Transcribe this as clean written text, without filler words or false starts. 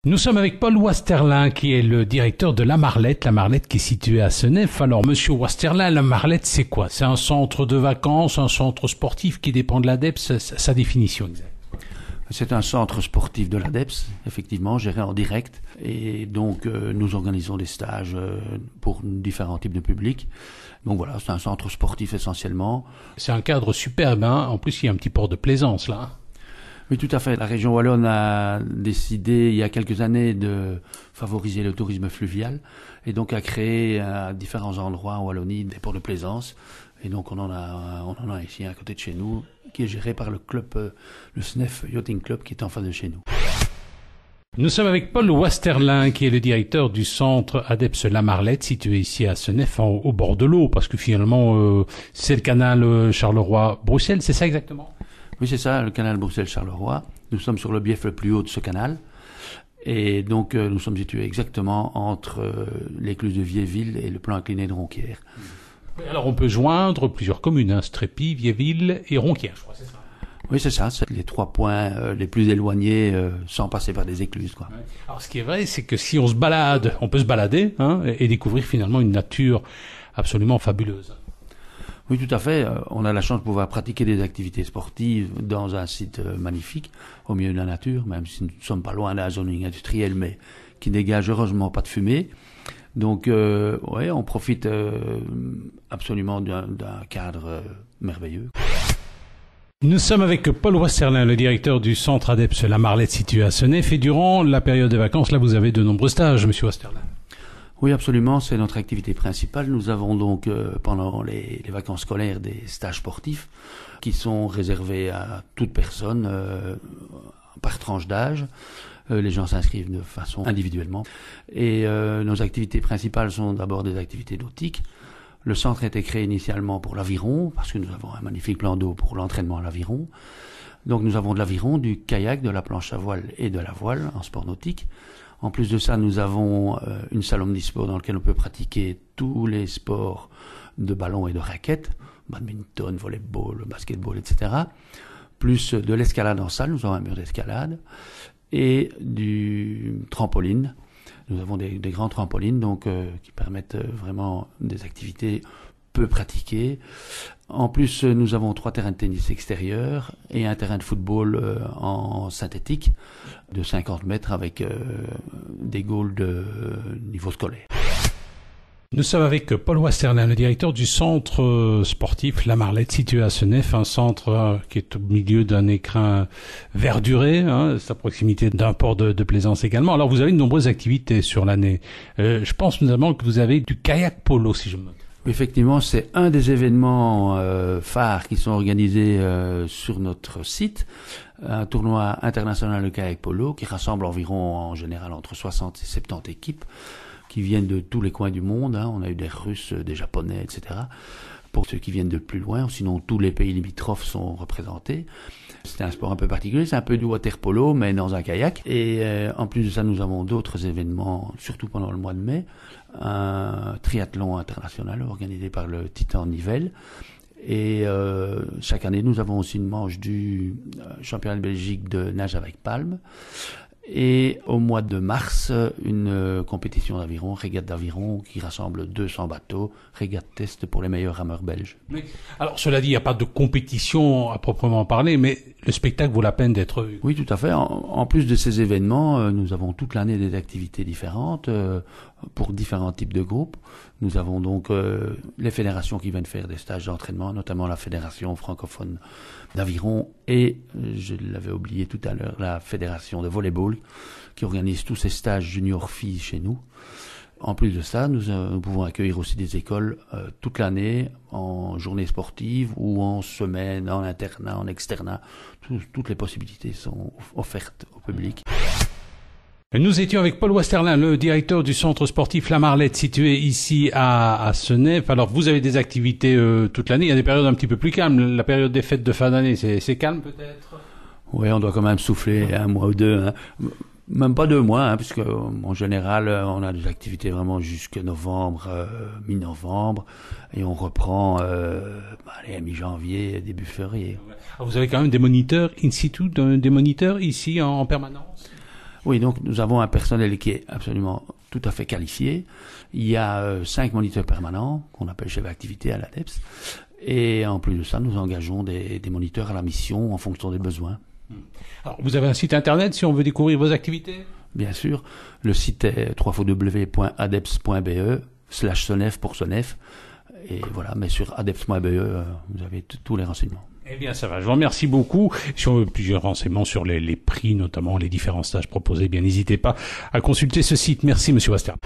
Nous sommes avec Paul Wasterlin, qui est le directeur de La Marlette qui est située à Senef. Alors, monsieur Wasterlin, La Marlette, c'est quoi? C'est un centre de vacances, un centre sportif qui dépend de l'ADEPS, sa définition exacte? C'est un centre sportif de l'ADEPS, effectivement, géré en direct. Et donc, nous organisons des stages pour différents types de publics. Donc voilà, c'est un centre sportif essentiellement. C'est un cadre superbe, hein. En plus, il y a un petit port de plaisance, là. Oui, tout à fait. La région wallonne a décidé, il y a quelques années, de favoriser le tourisme fluvial et donc a créé à différents endroits en Wallonie des ports de plaisance. Et donc on en a ici à côté de chez nous, qui est géré par le club, le Senef Yachting Club, qui est en face de chez nous. Nous sommes avec Paul Wasterlin, qui est le directeur du centre ADEPS La Marlette, situé ici à Senef, au bord de l'eau, parce que finalement, c'est le canal Charleroi-Bruxelles, c'est ça exactement? Oui, c'est ça, le canal Bruxelles-Charleroi. Nous sommes sur le bief le plus haut de ce canal. Et donc, nous sommes situés exactement entre l'écluse de Viéville et le plan incliné de Ronquières. Alors, on peut joindre plusieurs communes, hein, Strépy, Viéville et Ronquières, je crois, c'est ça? Oui, c'est ça, c'est les 3 points les plus éloignés sans passer par des écluses, quoi. Ouais. Alors, ce qui est vrai, c'est que si on se balade, on peut se balader, hein, et découvrir finalement une nature absolument fabuleuse. Oui, tout à fait. On a la chance de pouvoir pratiquer des activités sportives dans un site magnifique, au milieu de la nature, même si nous ne sommes pas loin d'un zoning industriel, mais qui dégage heureusement pas de fumée. Donc, ouais, on profite absolument d'un cadre merveilleux. Nous sommes avec Paul Wasterlin, le directeur du centre ADEPS La Marlette situé à Senef, et durant la période des vacances, là, vous avez de nombreux stages, monsieur Wasterlin. Oui, absolument, c'est notre activité principale. Nous avons donc pendant les vacances scolaires des stages sportifs qui sont réservés à toute personne par tranche d'âge. Les gens s'inscrivent de façon individuellement. Et nos activités principales sont d'abord des activités nautiques. Le centre a été créé initialement pour l'aviron, parce que nous avons un magnifique plan d'eau pour l'entraînement à l'aviron. Donc nous avons de l'aviron, du kayak, de la planche à voile et de la voile en sport nautique. En plus de ça, nous avons une salle omnisport dans laquelle on peut pratiquer tous les sports de ballon et de raquettes, badminton, volleyball, basketball, etc. Plus de l'escalade en salle, nous avons un mur d'escalade, et du trampoline. Nous avons des grands trampolines donc qui permettent vraiment des activités peu pratiquées. En plus, nous avons 3 terrains de tennis extérieurs et un terrain de football en synthétique de 50 mètres avec des goals de niveau scolaire. Nous sommes avec Paul Wasterlin, le directeur du centre sportif La Marlette situé à Senef, un centre qui est au milieu d'un écrin verduré, hein, c'est à proximité d'un port de plaisance également. Alors vous avez de nombreuses activités sur l'année. Je pense notamment que vous avez du kayak polo, si je me trompe. Effectivement, c'est un des événements phares qui sont organisés sur notre site. Un tournoi international de kayak polo qui rassemble environ en général entre 60 et 70 équipes qui viennent de tous les coins du monde. Hein. On a eu des Russes, des Japonais, etc. Pour ceux qui viennent de plus loin, sinon tous les pays limitrophes sont représentés. C'est un sport un peu particulier, c'est un peu du water polo, mais dans un kayak. Et en plus de ça, nous avons d'autres événements, surtout pendant le mois de mai. Un triathlon international organisé par le Titan Nivelles. Et chaque année, nous avons aussi une manche du championnat de Belgique de nage avec palme. Et au mois de mars, une compétition d'aviron, régate d'aviron, qui rassemble 200 bateaux, régate test pour les meilleurs rameurs belges. Mais, alors, cela dit, il n'y a pas de compétition à proprement parler, mais le spectacle vaut la peine d'être vu. Oui, tout à fait. En plus de ces événements, nous avons toute l'année des activités différentes pour différents types de groupes. Nous avons donc les fédérations qui viennent faire des stages d'entraînement, notamment la fédération francophone d'aviron et, je l'avais oublié tout à l'heure, la fédération de volleyball qui organise tous ces stages junior filles chez nous. En plus de ça, nous pouvons accueillir aussi des écoles toute l'année en journée sportive ou en semaine, en internat, en externat. Toutes les possibilités sont offertes au public. Nous étions avec Paul Wasterlin, le directeur du centre sportif La Marlette, situé ici à Senef. Alors, vous avez des activités toute l'année. Il y a des périodes un petit peu plus calmes. La période des fêtes de fin d'année, c'est calme peut-être? Oui, on doit quand même souffler 1 mois ou 2. Hein. Même pas 2 mois, hein, puisque en général, on a des activités vraiment jusqu'à novembre, mi-novembre, et on reprend à mi-janvier, début février. Alors, vous avez quand même des moniteurs in situ, des moniteurs ici en permanence? Oui, donc nous avons un personnel qui est absolument tout à fait qualifié. Il y a 5 moniteurs permanents qu'on appelle chefs d'activité à l'ADEPS. Et en plus de ça, nous engageons des moniteurs à la mission en fonction des besoins. Alors, vous avez un site internet si on veut découvrir vos activités? Bien sûr, le site est www.adeps.be/SONEF pour SONEF. Et voilà, mais sur adeps.be, vous avez tous les renseignements. Eh bien, ça va. Je vous remercie beaucoup. Si on veut plusieurs renseignements sur les prix, notamment les différents stages proposés, bien, n'hésitez pas à consulter ce site. Merci, Monsieur Western.